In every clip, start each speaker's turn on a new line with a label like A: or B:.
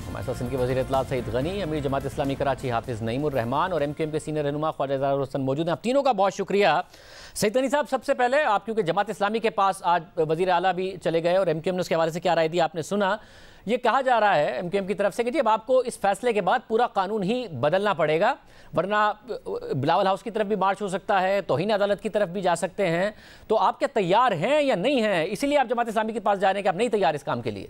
A: हमारे साथ सिंध के वज़ीर इत्तलात सईद गनी, अमीर जमात इस्लामी कराची हाफिज़ नईमुर रहमान और MQM के सीनियर रहनुमा ख्वाजा इज़हारुल हसन मौजूद हैं। आप तीनों का बहुत शुक्रिया। सईद गनी साहब, सबसे पहले आप, क्योंकि जमात इस्लामी के पास आज वज़ीर आला भी चले गए और MQM ने उसके हवाले से क्या राय दी आपने सुना। ये कहा जा रहा है MQM की तरफ से कि जी अब आपको इस फैसले के बाद पूरा कानून ही बदलना पड़ेगा, वरना बिलावल हाउस की तरफ भी मार्च हो सकता है, तौहीन अदालत की तरफ भी जा सकते हैं। तो आप क्या तैयार हैं या नहीं हैं? इसीलिए आप जमात इस्लामी के पास जा रहे हैं कि आप नहीं तैयार इस काम के लिए?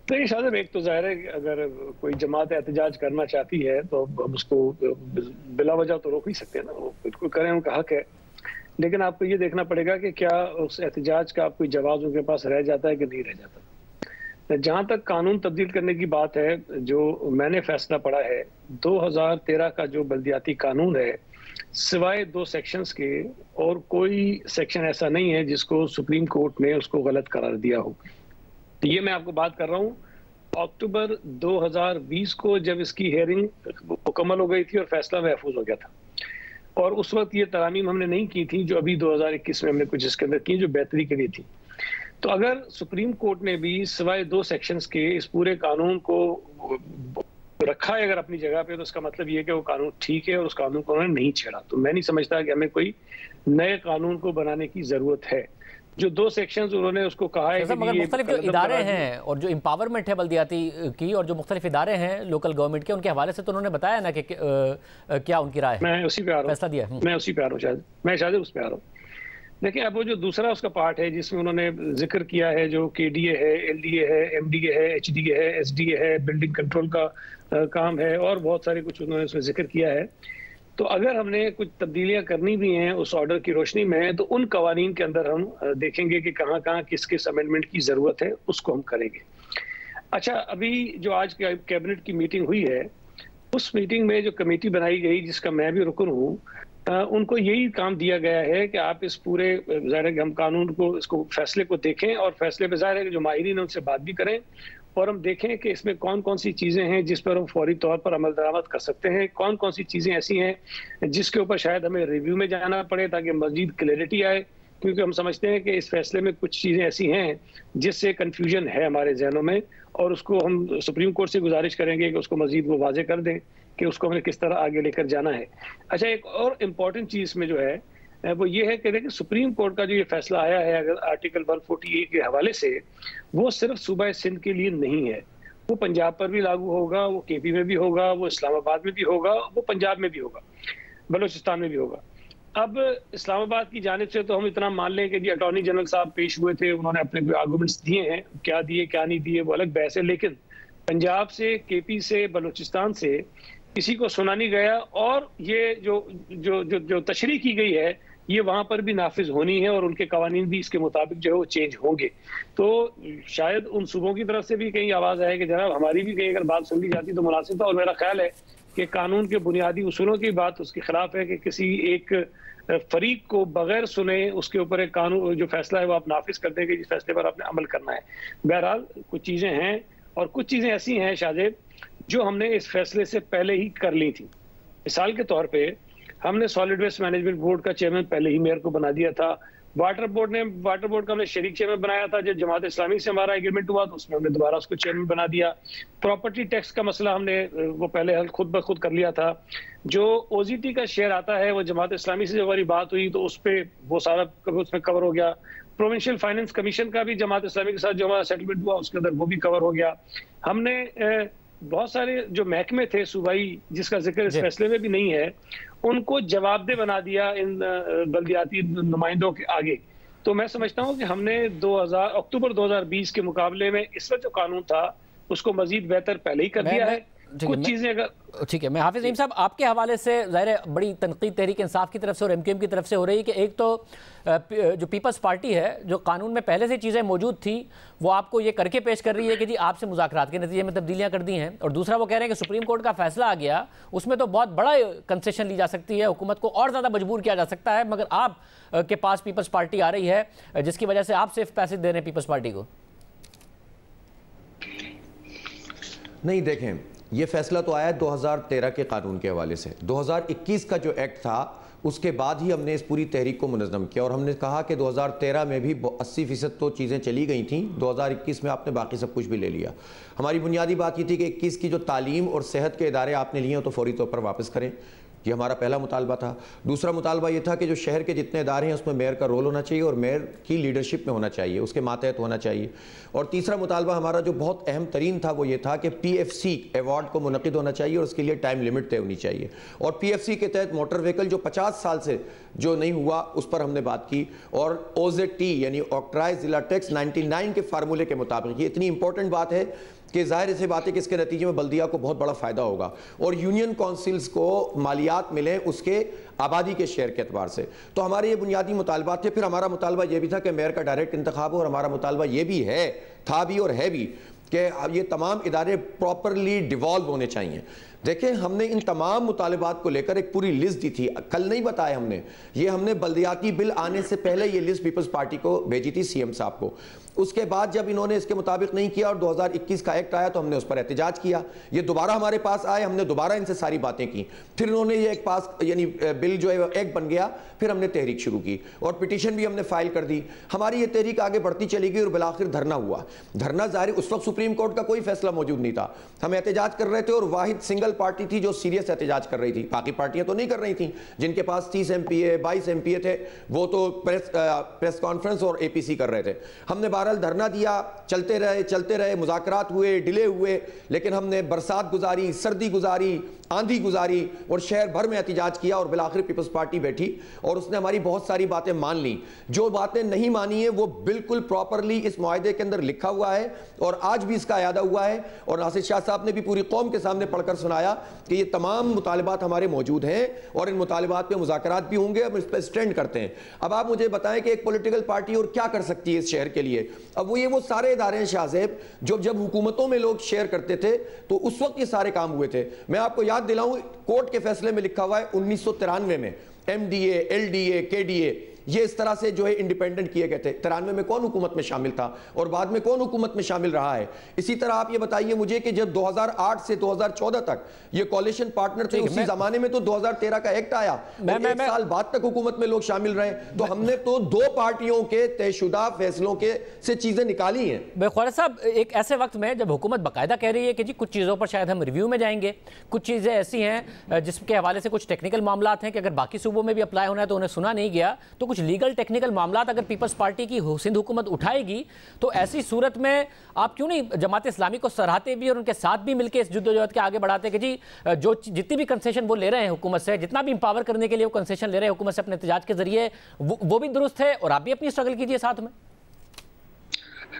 B: तो ये शायद एक तो जाहिर है कि अगर कोई जमात एहतजाज करना चाहती है तो हम उसको बिला वजह तो रोक ही सकते हैं ना, वो बिल्कुल करें, उनका हक है। लेकिन आपको ये देखना पड़ेगा कि क्या उस एहतजाज का कोई जवाब उनके पास रह जाता है कि नहीं रह जाता। जहां तक कानून तब्दील करने की बात है, जो मैंने फैसला पढ़ा है, 2013 का जो बल्दियाती कानून है, सिवाय 2 सेक्शंस के और कोई सेक्शन ऐसा नहीं है जिसको सुप्रीम कोर्ट ने उसको गलत करार दिया हो। ये मैं आपको बात कर रहा हूँ अक्टूबर 2020 को, जब इसकी हेयरिंग मुकम्मल हो गई थी और फैसला महफूज हो गया था। और उस वक्त ये तरमीम हमने नहीं की थी जो अभी 2021 में हमने कुछ इसके अंदर की, जो बेहतरी के लिए थी। तो अगर सुप्रीम कोर्ट ने भी सिवाय 2 सेक्शंस के इस पूरे कानून को रखा है अगर अपनी जगह पे, तो उसका मतलब ये है कि वो कानून ठीक है और उस कानून को उन्होंने नहीं छेड़ा। तो मैं नहीं समझता कि हमें कोई नए कानून को बनाने की जरूरत है। जो 2 सेक्शंस उन्होंने उसको कहा है कि
A: मगर मुख्तलिफ जो इदारे हैं और जो एम्पावरमेंट है बल्दियाती की और जो मुख्तलिफ इदारे हैं लोकल गवर्नमेंट के, उनके हवाले से तो उन्होंने बताया ना कि क्या उनकी राय है।
B: मैं उसी पे आ रहा हूँ,
A: फैसला दिया।
B: मैं उसी पे आ रहा हूँ, शायद उस पे आ रहा हूँ। देखिए, अब वो जो दूसरा उसका पार्ट है जिसमें उन्होंने जिक्र किया है, जो KDA है, LDA है, MDA है, HDA है, SDA है, बिल्डिंग कंट्रोल का काम है और बहुत सारे कुछ उन्होंने उसमें जिक्र किया है। तो अगर हमने कुछ तब्दीलियां करनी भी हैं उस ऑर्डर की रोशनी में, तो उन कवानीन के अंदर हम देखेंगे कि कहाँ कहाँ किस किस अमेंडमेंट की जरूरत है, उसको हम करेंगे। अच्छा, अभी जो आज कैबिनेट की मीटिंग हुई है, उस मीटिंग में जो कमेटी बनाई गई जिसका मैं भी रुकन हूँ, उनको यही काम दिया गया है कि आप इस पूरे ज़ाहिर है कि हम कानून को, इसको फैसले को देखें और फैसले पे ज़ाहिर है कि जो माहिरीन है उनसे बात भी करें और हम देखें कि इसमें कौन कौन सी चीज़ें हैं जिस पर हम फौरी तौर पर अमल दरामद कर सकते हैं, कौन कौन सी चीज़ें ऐसी हैं जिसके ऊपर शायद हमें रिव्यू में जाना पड़े ताकि मज़ीद क्लैरिटी आए। क्योंकि हम समझते हैं कि इस फैसले में कुछ चीज़ें ऐसी हैं जिससे कन्फ्यूजन है हमारे जहनों में, और उसको हम सुप्रीम कोर्ट से गुजारिश करेंगे कि उसको मज़ीद वो वाजे कर दें कि उसको हमें किस तरह आगे लेकर जाना है। अच्छा, एक और इम्पॉर्टेंट चीज़ में जो है वो ये है कि देखिए, सुप्रीम कोर्ट का जो ये फैसला आया है अगर आर्टिकल 148 के हवाले से, वो सिर्फ सूबा सिंध के लिए नहीं है, वो पंजाब पर भी लागू होगा, वो KP में भी होगा, वो इस्लामाबाद में भी होगा, वो पंजाब में भी होगा, बलूचिस्तान में भी होगा। अब इस्लामाबाद की जानिब से तो हम इतना मान लें कि जी अटॉर्नी जनरल साहब पेश हुए थे, उन्होंने अपने आर्गूमेंट्स दिए हैं, क्या दिए क्या नहीं दिए वो अलग बहस है। लेकिन पंजाब से, KP से, बलूचिस्तान से किसी को सुना नहीं गया, और ये जो तशरीह की गई है ये वहां पर भी नाफिज होनी है और उनके कवानीन भी इसके मुताबिक जो है वो चेंज होंगे। तो शायद उन सूबों की तरफ से भी कहीं आवाज आए कि जनाब हमारी भी कहीं अगर बात सुन ली जाती तो मुनासिब था। और मेरा ख्याल है कि कानून के बुनियादी उसूलों की बात उसके खिलाफ है कि किसी एक फरीक को बगैर सुने उसके ऊपर एक कानून जो फैसला है वो आप नाफिज कर देंगे जिस फैसले पर आपने अमल करना है। बहरहाल कुछ चीजें हैं और कुछ चीजें ऐसी हैं शायद जो हमने इस फैसले से पहले ही कर ली थी। मिसाल के तौर पे हमने सॉलिड वेस्ट मैनेजमेंट बोर्ड का चेयरमैन पहले ही मेयर को बना दिया था। वाटर बोर्ड का हमने शरीक चेयरमैन बनाया था। जब जमात इस्लामी से हमारा एग्रीमेंट हुआ तो उसमें हमने दोबारा उसको चेयरमैन बना दिया। प्रॉपर्टी टैक्स का मसला हमने वो पहले हल खुद ब खुद कर लिया था। जो OGT का शेयर आता है वो जमात इस्लामी से जब हमारी बात हुई तो उस पर वो सारा उसमें कवर हो गया। प्रोविंशियल फाइनेंस कमीशन का भी जमात इस्लामी के साथ जो हमारा सेटलमेंट हुआ उसके अंदर वो भी कवर हो गया। हमने बहुत सारे जो महकमे थे सूबाई जिसका जिक्र इस फैसले में भी नहीं है, उनको जवाबदेह बना दिया इन बल्दियाती नुमाइंदों के आगे। तो मैं समझता हूं कि हमने अक्टूबर 2020 के मुकाबले में इस वक्त जो कानून था उसको मजीद बेहतर पहले ही कर दिया है। कुछ चीजें अगर
A: ठीक है, मैं हाफिज नईम साहब आपके हवाले से ज़ाहिर है बड़ी तनकीद तहरीक इंसाफ की तरफ से और MQM की तरफ से हो रही है कि एक तो जो पीपल्स पार्टी है जो कानून में पहले से चीज़ें मौजूद थी वो आपको ये करके पेश कर रही है कि जी आपसे मुज़ाकरात के नतीजे में तब्दीलियाँ कर दी हैं, और दूसरा वो कह रहे हैं कि सुप्रीम कोर्ट का फैसला आ गया उसमें तो बहुत बड़ा कंसेशन ली जा सकती है, हुकूमत को और ज़्यादा मजबूर किया जा सकता है, मगर आप के पास पीपल्स पार्टी आ रही है जिसकी वजह से आप सिर्फ पैसे दे रहे हैं पीपल्स पार्टी को।
C: नहीं, देखें, ये फैसला तो आया 2013 के कानून के हवाले से। 2021 का जो एक्ट था उसके बाद ही हमने इस पूरी तहरीक को मुनज़्ज़म किया और हमने कहा कि 2013 में भी 80% तो चीज़ें चली गई थी, 2021 में आपने बाकी सब कुछ भी ले लिया। हमारी बुनियादी बात ये थी कि 21 की जो तालीम और सेहत के इदारे आपने लिए हैं तो फौरी तौर पर वापस करें, ये हमारा पहला मुतालबा था। दूसरा मुतालबा ये था कि जो शहर के जितने इदारे हैं उसमें मेयर का रोल होना चाहिए और मेयर की लीडरशिप में होना चाहिए, उसके मातहत होना चाहिए। और तीसरा मुतालबा हमारा जो बहुत अहम तरीन था वो ये था कि PFC अवार्ड को मुनक़िद होना चाहिए और उसके लिए टाइम लिमिट तय होनी चाहिए। और PFC के तहत मोटर व्हीकल जो 50 साल से जो नहीं हुआ उस पर हमने बात की। और OZT यानी ऑक्ट्राइज ज़िला टैक्स 99 के फार्मूले के मुताबिक, ये इतनी इंपॉर्टेंट बात है कि ज़ाहिर सी बात है कि इसके नतीजे में बल्दिया को बहुत बड़ा फ़ायदा होगा और यूनियन काउंसिल्स को मालियात मिले उसके आबादी के शेयर के एतबार से। तो हमारे ये बुनियादी मुतालबात थे। फिर हमारा मुतालबा ये भी था कि मेयर का डायरेक्ट इंतखाब हो और हमारा मुतालबा ये भी है, था भी और है भी, कि ये तमाम इदारे प्रॉपरली डिवॉल्व होने चाहिए। देखें, हमने इन तमाम मुतालबात को लेकर एक पूरी लिस्ट दी थी, कल नहीं बताया हमने, ये हमने बल्दियाती बिल आने से पहले ये लिस्ट पीपल्स पार्टी को भेजी थी, CM साहब को। उसके बाद जब इन्होंने इसके मुताबिक नहीं किया और 2021 का एक्ट आया तो हमने उस पर एहतजाज किया। ये दोबारा हमारे पास आए, हमने दोबारा इनसे सारी बातें की। फिर इन्होंने ये एक पास यानी बिल जो है एक्ट बन गया, फिर हमने तहरीक शुरू की और पिटीशन भी हमने फाइल कर दी। हमारी ये तहरीक आगे बढ़ती चली गई और बिलाखिर धरना हुआ। धरना जारी, उस वक्त सुप्रीम कोर्ट का कोई फैसला मौजूद नहीं था, हम एहतजाज कर रहे थे और वाहिद सिंगल पार्टी थी जो सीरियस एहतजाज कर रही थी। बाकी पार्टियां तो नहीं कर रही थी, जिनके पास 30 MPA 22 MPA थे वो तो प्रेस कॉन्फ्रेंस और APC कर रहे थे। हमने बहरहाल धरना दिया, चलते रहे, मुज़ाकरात हुए, डिले हुए, लेकिन हमने बरसात गुजारी, सर्दी गुजारी, आंधी गुजारी और शहर भर में एहतजाज किया और बिलाखिर पीपल्स पार्टी बैठी और उसने हमारी बहुत सारी बातें मान ली। जो बातें नहीं मानी है वो बिल्कुल प्रॉपरली इस मुआहदे के अंदर लिखा हुआ है और आज भी इसका अयादा हुआ है और नासिर शाह साहब ने भी पूरी कौम के सामने पढ़कर सुनाया कि ये तमाम मुतालिबात हमारे मौजूद हैं और इन मुतालिबात पे मुज़ाकरात भी होंगे, हम इस पर स्टैंड करते हैं। अब आप मुझे बताएं कि एक पॉलिटिकल पार्टी और क्या कर सकती है इस शहर के लिए। अब वो सारे इदारे हैं शाहजेब जब हुकूमतों में लोग शेयर करते थे तो उस वक्त ये सारे काम हुए थे। मैं आपको याद दिलाऊं, कोर्ट के फैसले में लिखा हुआ है 1993 में MDA, LDA, KDA ये इस तरह से जो है इंडिपेंडेंट किए गए थे। 93 में कौन हुकूमत में शामिल था और बाद में कौन हुकूमत में शामिल रहा है। इसी तरह आप ये बताइए मुझे कि जब 2008 से 2014 तक ये कोalition पार्टनर थे, उसी जमाने में तो 2013 का एक्ट आया, एक साल बाद तक हुकूमत में लोग शामिल रहे। तो हमने तो दो पार्टियों के तयशुदा फैसलों के से चीजें निकाली हैं।
A: ख्वाजा साहब, एक ऐसे वक्त में जब हुकूमत बाकायदा कह रही है कि जी कुछ चीज़ों पर शायद हम रिव्यू में जाएंगे, कुछ चीज़ें ऐसी हैं जिसके हवाले से कुछ टेक्निकल मामला हैं कि अगर बाकी सूबों में भी अप्लाई होना है तो उन्हें सुना नहीं गया, तो कुछ लीगल टेक्निकल मामला अगर पीपल्स पार्टी की सिंध हुकूमत उठाएगी तो ऐसी सूरत में आप क्यों नहीं जमात इस्लामी को सराहते भी और उनके साथ भी मिलकर इस जद्दोजहद के आगे बढ़ाते कि जी जो जितनी भी कंसेशन वो ले रहे हैं हुकूमत से, जितना भी इंपावर करने के लिए वो कंसेशन ले रहे हैं हुकूमत से अपने एहतजाज के जरिए, वो भी दुरुस्त है और आप भी अपनी स्ट्रगल कीजिए साथ में।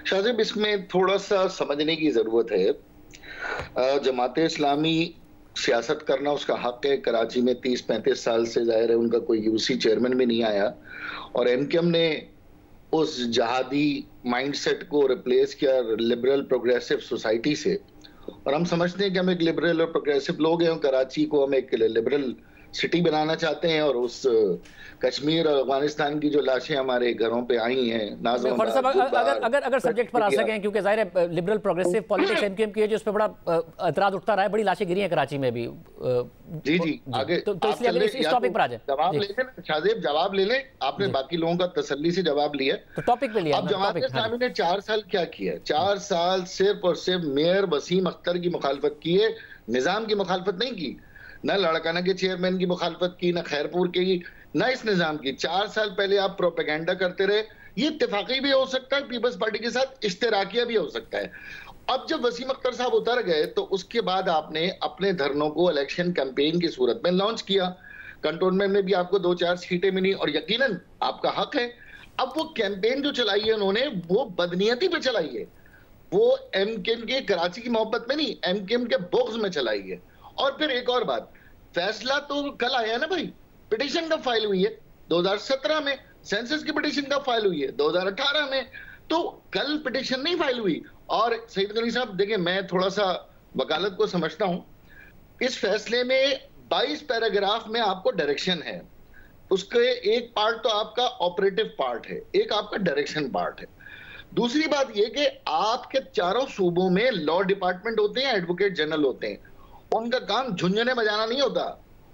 D: शाहजेब, इसमें थोड़ा सा समझने की जरूरत है। जमात इस्लामी सियासत करना उसका हक है। कराची में 30-35 साल से जाहिर है उनका कोई यूसी चेयरमैन भी नहीं आया और MKM ने उस जहादी माइंडसेट को रिप्लेस किया लिबरल प्रोग्रेसिव सोसाइटी से। और हम समझते हैं कि हम एक लिबरल और प्रोग्रेसिव लोग हैं, कराची को हम एक लिबरल सिटी बनाना चाहते हैं और उस कश्मीर और अफगानिस्तान की जो लाशें हमारे घरों पे आई हैं,
A: अगर सब्जेक्ट पर आ सकें, क्योंकि जाहिर है लिबरल प्रोग्रेसिव पॉलिटिक्स MKM की है जो उस पर बड़ा एतराज उठता रहा है, बड़ी लाशें गिरी हैं कराची में भी।
D: जी आगे
A: तो इसलिए इस टॉपिक पर आ जाए,
D: जवाब ले लें शाहजेब, जवाब ले लें। आपने बाकी लोगों का तसल्ली से जवाब लिया
A: तो टॉपिक पे लिया।
D: अब जमात इस्लामी ने 4 साल क्या किया? 4 साल सिर्फ और सिर्फ मेयर वसीम अख्तर की मुखालफत की है, निजाम की मुखालफत नहीं की। न लड़काना के चेयरमैन की मुखालफत की, न खैरपुर की, न इस निजाम की। 4 साल पहले आप प्रोपेगेंडा करते रहे। ये इत्तेफाकी भी हो सकता है पीपल्स पार्टी के साथ, इश्तराकिया भी हो सकता है। अब जब वसीम अख्तर साहब उतर गए तो उसके बाद आपने अपने धरनों को इलेक्शन कैंपेन की सूरत में लॉन्च किया। कंटोनमेंट में भी आपको 2-4 सीटें मिली और यकीनन आपका हक है। अब वो कैंपेन जो चलाई है उन्होंने, वो बदनीयती पे चलाई है, वो MKM के कराची की मोहब्बत में नहीं, MKM के बुग़्ज़ में चलाई है। और फिर एक और बात, फैसला तो कल आया ना भाई, पिटीशन कब फाइल हुई है? 2017 में। सेंसस की पिटीशन कब फाइल हुई है? 2018 में। तो कल पिटीशन नहीं फाइल हुई। और सईद गनी साहब देखिए, मैं थोड़ा सा वकालत को समझता हूं। इस फैसले में 22 पैराग्राफ में आपको डायरेक्शन है, उसके एक पार्ट तो आपका ऑपरेटिव पार्ट है, एक आपका डायरेक्शन पार्ट है। दूसरी बात यह कि आपके चारों सूबों में लॉ डिपार्टमेंट होते हैं, एडवोकेट जनरल होते हैं। उनका काम झुंझुने बजाना नहीं होता,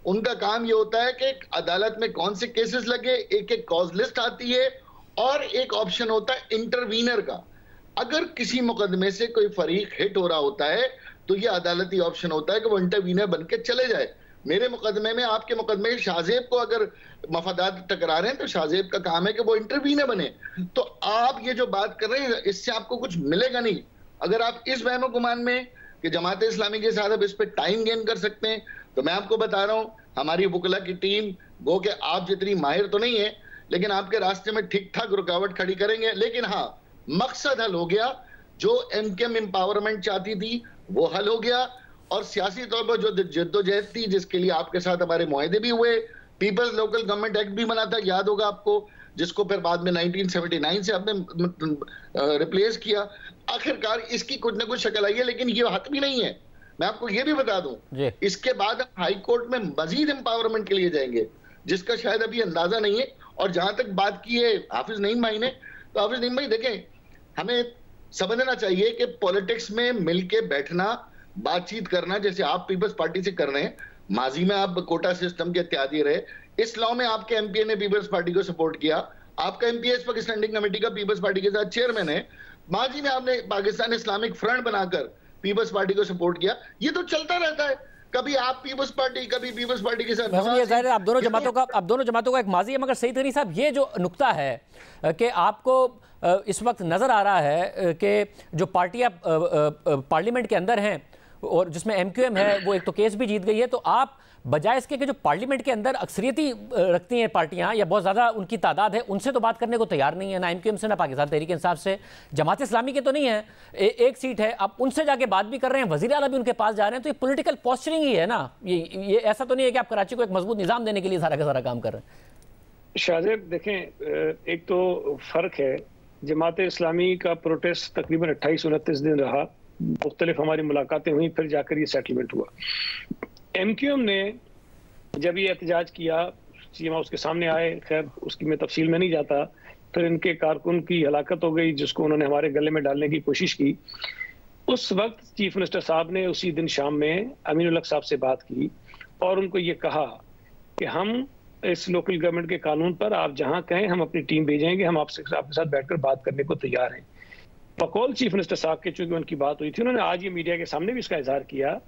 D: उनका काम ये होता है कि अदालत में कौन से केसेस लगे, एक एक कॉज लिस्ट आती है और एक ऑप्शन होता है इंटरवीनर का। अगर किसी मुकदमे से कोई फरीक हिट हो रहा होता है तो ये अदालती ऑप्शन होता है कि वो इंटरवीनर बन के चले जाए। मेरे मुकदमे में, आपके मुकदमे में शाहजेब को अगर मफादात टकरा रहे हैं तो शाहजेब का काम है कि वो इंटरवीनर बने। तो आप ये जो बात कर रहे हैं इससे आपको कुछ मिलेगा नहीं। अगर आप इस वहम गुमान में कि जमात इस्लामी के साथ अब इस पे टाइम गेन कर सकते हैं, तो मैं आपको बता रहा हूं हमारी वुकला की टीम गो के आप जितनी माहिर तो नहीं है, लेकिन आपके रास्ते में ठीक ठाक रुकावट खड़ी करेंगे। लेकिन हाँ, मकसद हल हो गया। जो एमकेएम एम्पावरमेंट चाहती थी वो हल हो गया, और सियासी तौर पर जो जद्दोजहद थी जिसके लिए आपके साथ हमारे मुआहदे भी हुए, पीपल्स लोकल गवर्नमेंट एक्ट भी बना था, याद होगा आपको, जिसको फिर बाद में 1979 से आपने रिप्लेस किया। आखिरकार इसकी कुछ ना कुछ शक्ल आई है, लेकिन ये हक भी नहीं है। मैं आपको ये भी बता दूं, इसके बाद हम हाई कोर्ट में मजीद एम्पावरमेंट के लिए जाएंगे, जिसका शायद अभी अंदाजा नहीं है। और जहां तक बात की है हाफिज नईम भाई ने, तो हाफिज नईम भाई देखें, हमें समझना चाहिए कि पॉलिटिक्स में मिलके बैठना, बातचीत करना, जैसे आप पीपल्स पार्टी से कर रहे हैं, माजी में आप कोटा सिस्टम के इत्यादी रहे, इस लॉ में आपके एमपीए ने पीपल्स पार्टी को सपोर्ट किया, आपका एमपीए इस वक्त स्टैंडिंग कमेटी का पीपल्स पार्टी के साथ चेयरमैन है, माजी में आपने पाकिस्तान इस्लामिक फ्रंट बनाकर पीपल्स पार्टी को सपोर्ट किया। ये तो चलता रहता है, कभी आप पीपल्स पार्टी, कभी पीपल्स पार्टी के साथ।
A: ये जाहिर है आप दोनों जमातों का एक माजी है, मगर सईद गनी साहब ये जो नुक्ता है कि आपको इस वक्त नजर आ रहा है कि जो पार्टियां पार्लियामेंट के अंदर हैं और जिसमें एमक्यूएम है वो एक तो केस भी जीत गई है, तो आप बजाय इसके कि जो पार्लियामेंट के अंदर अक्सरियती रखती हैं पार्टियां या बहुत ज़्यादा उनकी तादाद है, उनसे तो बात करने को तैयार नहीं है, ना एमक्यूएम से, ना पाकिस्तान तहरीक इंसाफ से, जमात इस्लामी के तो नहीं है, एक सीट है, आप उनसे जाके बात भी कर रहे हैं, वज़ीर आला भी उनके पास जा रहे हैं, तो ये पॉलिटिकल पोस्चरिंग ही है ना। ये ऐसा तो नहीं है कि आप कराची को एक मजबूत निज़ाम देने के लिए सारा का सारा काम कर रहे हैं।
B: शाहजेब देखें, एक तो फ़र्क है, जमात इस्लामी का प्रोटेस्ट तकरीबन 28-29 दिन रहा, मुख्तलिफ हमारी मुलाकातें हुई, फिर जाकर ये सेटलमेंट हुआ। एमक्यूएम ने जब ये एहतजाज किया, सीमा उसके सामने आए, खैर उसकी मैं तफसील में नहीं जाता, फिर इनके कारकुन की हलाकत हो गई जिसको उन्होंने हमारे गले में डालने की कोशिश की। उस वक्त चीफ मिनिस्टर साहब ने उसी दिन शाम में अमीनुल हक साहब से बात की और उनको ये कहा कि हम इस लोकल गवर्नमेंट के कानून पर आप जहां कहें हम अपनी टीम भेजेंगे, हम आपके साथ बैठकर बात करने को तैयार हैं। बकौल चीफ मिनिस्टर साहब के चूंकि उनकी बात हुई थी, उन्होंने आज ये मीडिया के सामने भी इसका इजहार किया।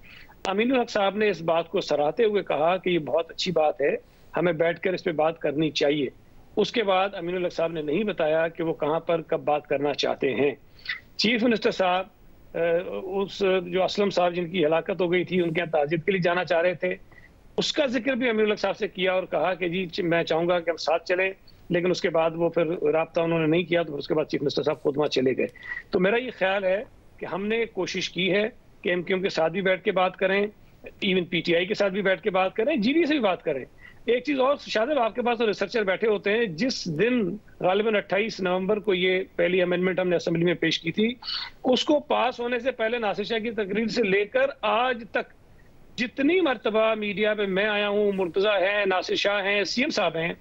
B: अमीनुल हक साहब ने इस बात को सराहते हुए कहा कि ये बहुत अच्छी बात है, हमें बैठकर इस पे बात करनी चाहिए। उसके बाद अमीनुल हक साहब ने नहीं बताया कि वो कहां पर कब बात करना चाहते हैं। चीफ मिनिस्टर साहब उस जो असलम साहब जिनकी हलाकत हो गई थी उनके यहाँ ताज़ियत के लिए जाना चाह रहे थे, उसका जिक्र भी अमीनुल हक साहब से किया और कहा कि जी मैं चाहूंगा कि हम साथ चलें, लेकिन उसके बाद वो फिर राब्ता उन्होंने नहीं किया, तो उसके बाद चीफ मिनिस्टर साहब खुद वहाँ चले गए। तो मेरा ये ख्याल है कि हमने कोशिश की है कि एमक्यूएम के साथ भी बैठ के बात करें, इवन पीटीआई के साथ भी बैठ के बात करें, जीडी से भी बात करें। एक चीज और शायद आपके पास तो रिसर्चर बैठे होते हैं, जिस दिन गालिबन 28 नवंबर को ये पहली अमेंडमेंट हमने असेंबली में पेश की थी, उसको पास होने से पहले नासिर शाह की तकरीर से लेकर आज तक जितनी मरतबा मीडिया पे मैं आया हूँ, मुर्तजा है, नासिर शाह हैं, सीएम साहब हैं,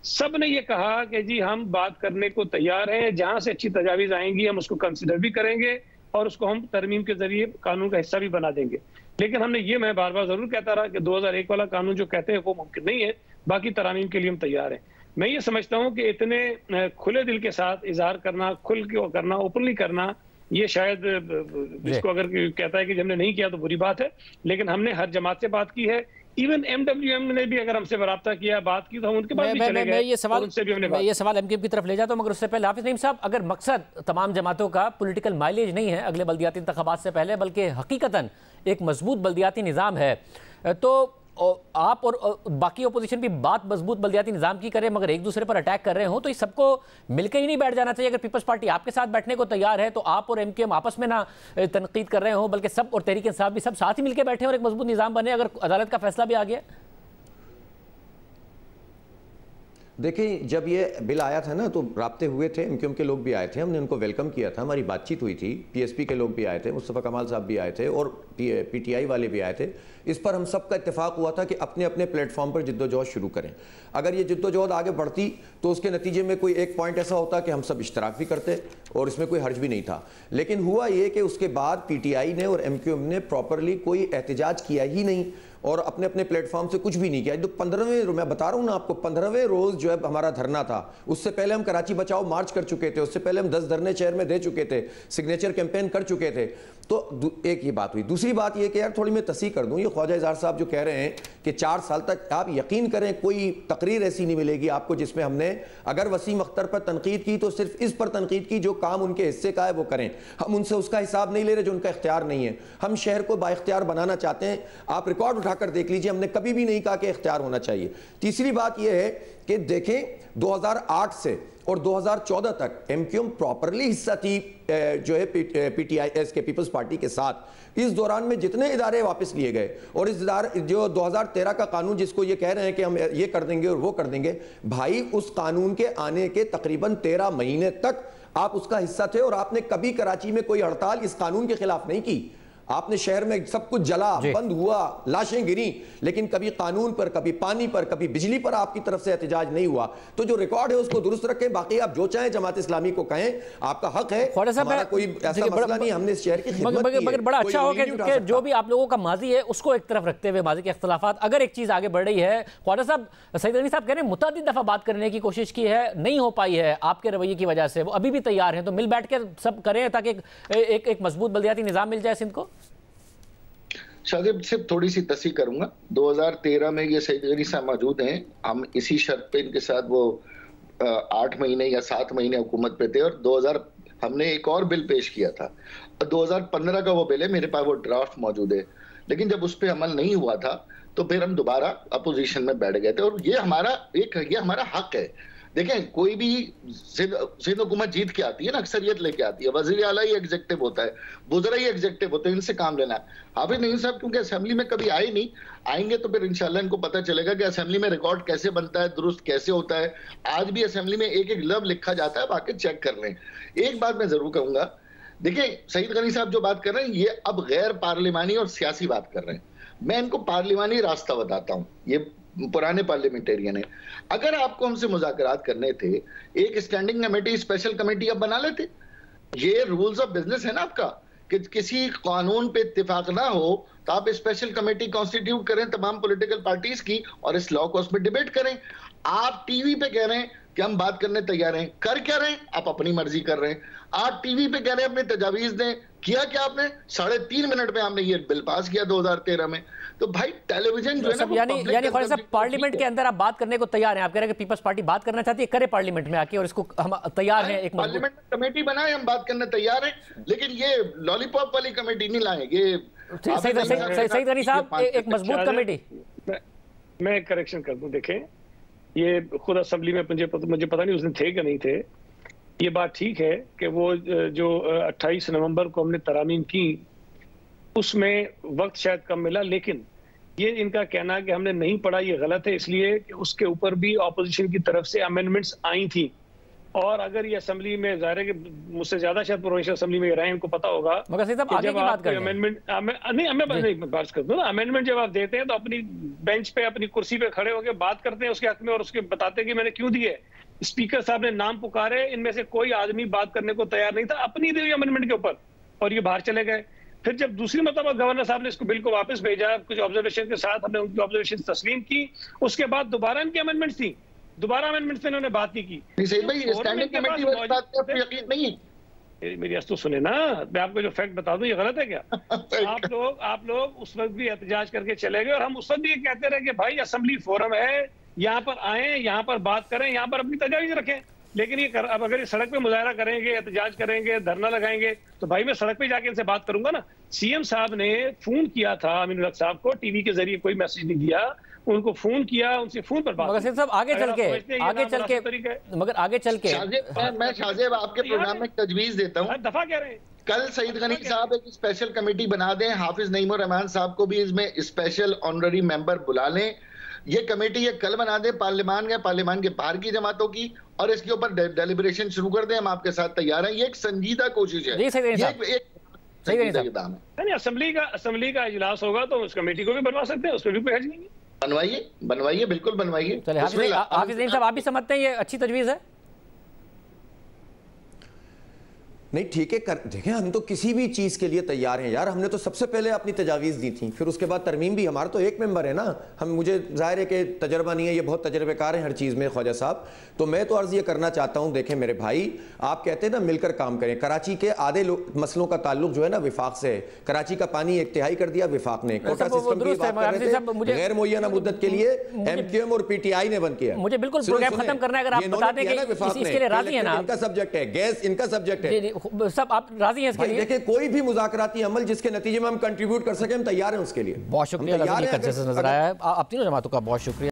B: सब ने ये कहा कि जी हम बात करने को तैयार हैं, जहां से अच्छी तजावीज आएंगी हम उसको कंसिडर भी करेंगे और उसको हम तरमीम के जरिए कानून का हिस्सा भी बना देंगे। लेकिन हमने ये, मैं बार बार जरूर कहता रहा कि 2001 वाला कानून जो कहते हैं वो मुमकिन नहीं है, बाकी तरामीम के लिए हम तैयार हैं। मैं ये समझता हूँ कि इतने खुले दिल के साथ इजहार करना, खुल के करना, ओपनली करना, ये शायद जिसको अगर कहता है कि हमने नहीं किया तो बुरी बात है, लेकिन हमने हर जमात से बात की है। इवन एमडब्ल्यूएम ने भी अगर हमसे रब्ता किया, बात की, तो हम उनके पास भी चले गए। ये
A: सवाल एमक्यूएम की तरफ ले जाता हूं, मगर उससे पहले हाफिज नईम साहब, अगर मकसद तमाम जमातों का पॉलिटिकल माइलेज नहीं है अगले बल्दियाती इंतखाबात से पहले, बल्कि हकीकतन एक मजबूत बल्दियाती निज़ाम है, तो आप और बाकी ओपोजिशन भी बात मजबूत बल्दियाती निज़ाम की करें, मगर एक दूसरे पर अटैक कर रहे हो, तो इस सबको मिलकर ही नहीं बैठ जाना चाहिए। अगर पीपल्स पार्टी आपके साथ बैठने को तैयार है तो आप और एमक्यूएम आपस में ना तनकीद कर रहे हो, बल्कि सब और तहरीक इंसाफ भी सब साथ ही मिलकर बैठे और एक मजबूत निज़ाम बने, अगर अदालत का फैसला भी आ गया।
C: देखिए, जब ये बिल आया था ना तो राब्ते हुए थे, एमक्यूएम के लोग भी आए थे, हमने उनको वेलकम किया था, हमारी बातचीत हुई थी, पीएसपी के लोग भी आए थे, मुस्तफ़ा कमाल साहब भी आए थे और पीटीआई वाले भी आए थे। इस पर हम सब का इत्तेफाक हुआ था कि अपने अपने प्लेटफॉर्म पर जिद्दोजहद शुरू करें। अगर ये जिद्दोजहद आगे बढ़ती तो उसके नतीजे में कोई एक पॉइंट ऐसा होता कि हम सब इश्तराक भी करते और इसमें कोई हर्ज भी नहीं था। लेकिन हुआ ये कि उसके बाद पीटीआई ने और एमक्यूएम ने प्रॉपरली कोई एहतजाज किया ही नहीं और अपने अपने प्लेटफॉर्म से कुछ भी नहीं किया। जो 15वें, मैं बता रहा हूँ ना आपको, 15वें रोज जो है हमारा धरना था, उससे पहले हम कराची बचाओ मार्च कर चुके थे, उससे पहले हम 10 धरने शहर में दे चुके थे, सिग्नेचर कैंपेन कर चुके थे। तो एक ये बात हुई। दूसरी बात ये कि यार थोड़ी मैं तस्दीक कर दूं, ये ख्वाजा इजहार साहब जो कह रहे हैं कि 4 साल तक, आप यकीन करें कोई तकरीर ऐसी नहीं मिलेगी आपको जिसमें हमने अगर वसीम अख्तर पर तनकीद की तो सिर्फ इस पर तनकीद की जो काम उनके हिस्से का है वो करें। हम उनसे उसका हिसाब नहीं ले रहे जो उनका इख्तियार नहीं है। हम शहर को बाइख्तियार बनाना चाहते हैं। आप रिकॉर्ड उठाकर देख लीजिए, हमने कभी भी नहीं कहा कि इख्तियार होना चाहिए। तीसरी बात यह है कि देखें 2008 से और 2014 तक एमक्यूएम प्रॉपरली हिस्सा थी जो है पीटीआईएस के, पीपल्स पार्टी के साथ। इस दौरान में जितने इदारे वापस लिए गए और इस जो 2013 का कानून जिसको ये कह रहे हैं कि हम ये कर देंगे और वो कर देंगे, भाई उस कानून के आने के तकरीबन 13 महीने तक आप उसका हिस्सा थे और आपने कभी कराची में कोई हड़ताल इस कानून के खिलाफ नहीं की। आपने शहर में सब कुछ जला, बंद हुआ, लाशें गिरी, लेकिन कभी कानून पर, कभी पानी पर, कभी बिजली पर आपकी तरफ से एहतजाज नहीं हुआ। तो जो रिकॉर्ड है उसको दुरुस्त रखें। बाकी आप जो चाहें जमात इस्लामी को कहें, आपका हक है, हमारा कोई ऐसा मसला नहीं। हमने इस शहर की खिदमत की है।
A: मगर बड़ा अच्छा हो कि जो भी आप लोगों का माजी है उसको एक तरफ रखते हुए, माजी के इख्तिलाफात, अगर एक चीज आगे बढ़ रही है, ख्वाजा साहब, सईद गनी साहब कह रहे हैं मुतअद्दिद दफा बात करने की कोशिश की है, नहीं हो पाई है आपके रवैये की वजह से, वो अभी भी तैयार हैं, तो मिल बैठ के सब करें ताकि एक मजबूत बल्दियाती निजाम मिल जाए सिंध को।
D: शाजिब सिर्फ थोड़ी सी तस्दीक करूंगा, 2013 में ये सईद गनी साहब मौजूद हैं। हम इसी शर्त पे इनके साथ वो 8 महीने या 7 महीने हुकूमत पे थे और हमने एक और बिल पेश किया था। 2015 का वो बिल है, मेरे पास वो ड्राफ्ट मौजूद है, लेकिन जब उस पर अमल नहीं हुआ था तो फिर हम दोबारा अपोजिशन में बैठ गए थे। और ये हमारा हक है। देखें, कोई भी सिंध हुकूमत जीत के आती है ना, अक्सरियत लेके आती है, वजीर आला ही एग्जेक्टिव होता है, वुज़रा ही एग्जेक्टिव होते हैं, इनसे काम लेना है। हाफिज नईम साहब क्योंकि असेंबली में कभी आए नहीं, आएंगे तो फिर इंशाल्लाह इनको पता चलेगा कि असेंबली में रिकॉर्ड कैसे बनता है, दुरुस्त कैसे होता है। आज भी असेंबली में एक एक लफ्ज़ लिखा जाता है, बाकी चेक कर लें। एक बात मैं जरूर कहूंगा, देखिए सईद गनी साहब जो बात कर रहे हैं ये अब गैर पार्लिमानी और सियासी बात कर रहे हैं। मैं इनको पार्लिमानी रास्ता बताता हूँ। ये पुराने पार्लियामेंटेरियन है। अगर आपको हमसे मुज़ाकरात करने थे, एक स्टैंडिंग कमेटी, स्पेशल कमेटी आप बना लेते। ये रूल्स ऑफ बिजनेस है ना आपका कि किसी कानून पे इत्तेफाक ना हो तो आप स्पेशल कमेटी कॉन्स्टिट्यूट करें तमाम पॉलिटिकल पार्टीज की और इस लॉ को उसमें डिबेट करें। आप टीवी पे कह रहे हैं कि हम बात करने तैयार हैं, कर क्या रहे हैं? आप अपनी मर्जी कर रहे हैं। आप टीवी पे कह रहे हैं अपने तजावीज दें, किया क्या आपने? 3.5 मिनट में हमने ये बिल पास किया 2013 में। तो भाई टेलीविजन जो है ना,
A: यानी ख्वाजा साहब पार्लियामेंट के अंदर आप बात करने को तैयार हैं। आप कह रहे हैं कि पीपल्स पार्टी बात करना चाहती है, करे पार्लियामेंट में आके, और इसको हम तैयार हैं। एक
D: पार्लियामेंट कमेटी बनाए, हम बात करने तैयार हैं, लेकिन ये लॉलीपॉप वाली कमेटी नहीं लाएंगे।
A: सईद गनी साहब, एक मजबूत कमेटी।
B: मैं एक करेक्शन कर दूं। देखें, ये खुद असेंबली में मुझे पता नहीं उस दिन थे कि नहीं थे। ये बात ठीक है कि वो जो 28 नवंबर को हमने तरामीम की उसमें वक्त शायद कम मिला, लेकिन ये इनका कहना कि हमने नहीं पढ़ा ये गलत है, इसलिए कि उसके ऊपर भी ऑपोजिशन की तरफ से अमेंडमेंट्स आई थी। और अगर ये असेंबली में, ज़ाहिर है कि मुझसे ज्यादा शायद प्रोविंशियल असेंबली में रहे, इनको पता होगा।
A: मगर साहब आगे की बात करें,
B: अमेंडमेंट मैं बात कर दूं ना, अमेंडमेंट जब आप देते हैं तो अपनी बेंच पे, अपनी कुर्सी पे खड़े होकर बात करते हैं उसके हक में और उसके बताते हैं कि मैंने क्यों दिए। स्पीकर साहब ने नाम पुकारे, इनमें से कोई आदमी बात करने को तैयार नहीं था अपनी दी हुई अमेंडमेंट के ऊपर, और ये बाहर चले गए। फिर जब दूसरी मतलब गवर्नर साहब ने इसको बिल को वापस भेजा कुछ ऑब्जर्वेशन के साथ, हमने उनकी ऑब्जर्वेशन तस्लीम की, उसके बाद दोबारा इनकी अमेंडमेंट थी, दोबारा अमेंडमेंट पे इन्होंने बात नहीं की।
D: स्टैंडिंग कमेटी वाली बात पे आपको यकीन नहीं है?
B: मेरी तो सुने ना, मैं आपको जो फैक्ट बता दूं, ये गलत है क्या? आप लोग उस वक्त भी एहतजाज करके चले गए और हम उस वक्त भी ये कहते रहे कि भाई असेंबली फोरम है, यहाँ पर आए, यहाँ पर बात करें, यहाँ पर अपनी तजावीज रखें। लेकिन अब अगर ये सड़क पे मुजाहरा करेंगे, एहतजाज करेंगे, धरना लगाएंगे, तो भाई मैं सड़क पे जाके इनसे बात करूंगा ना। सीएम साहब ने फोन किया था अमीनुल हक साहब को, टीवी के जरिए कोई मैसेज नहीं दिया, उनको फोन किया, उनसे फोन पर बात।
A: मगर साहब आगे चल के मगर आगे चल के
D: मैं शाहजेब आपके प्रोग्राम में तजवीज देता हूँ,
B: दफा कह रहे हैं
D: कल सईद गनी साहब एक स्पेशल कमेटी बना दें, हाफिज नईम रहमान साहब को भी इसमें स्पेशल ऑनररी मेंबर बुला लें। ये कमेटी ये कल बना दें पार्लियामान के बाहर की जमातों की, और इसके ऊपर डेलिब्रेशन शुरू कर दें। हम आपके साथ तैयार हैं। ये एक संजीदा कोशिश है।
B: असेंबली का इजलास होगा तो उस कमेटी को भी बनवा सकते हैं, उस पर भी कोई हर्ज नहीं है।
D: बनवाइए, बिल्कुल बनवाइए।
A: चलिए हाफिज नईम साहब, आप भी समझते हैं ये अच्छी तजवीज है?
C: नहीं ठीक है, देखें हम तो किसी भी चीज़ के लिए तैयार हैं यार। हमने तो सबसे पहले अपनी तजावीज़ दी थी, फिर उसके बाद तरमीम भी। हमारा तो एक मेंबर है ना, हम, मुझे जाहिर है कि तजर्बा नहीं है, ये बहुत तजर्बेकार हैं हर चीज़ में ख्वाजा साहब। तो मैं तो अर्ज़ ये करना चाहता हूँ, देखें मेरे भाई, आप कहते हैं ना मिलकर काम करें। कराची के आधे मसलों का ताल्लुक जो है ना विफाक से है। कराची का पानी एक तिहाई कर दिया विफाक ने। कोटा सिस्टम की बात कर रहे थे, गैर मुअय्यना मुद्दत के लिए MQM और PTI ने बंद किया।
A: मुझे बिल्कुल प्रोग्राम खत्म करना है, अगर आप बता दें कि इसके लिए राजी हैं ना।
C: इनका सब्जेक्ट है गैस, इनका सब्जेक्ट है,
A: सब आप राजी हैं इसके लिए?
C: देखिए कोई भी मुज़ाकराती अमल जिसके नतीजे में हम कंट्रीब्यूट कर सकें, हम तैयार हैं उसके लिए।
A: बहुत शुक्रिया नजर आया। आप तीनों जमातों का बहुत शुक्रिया।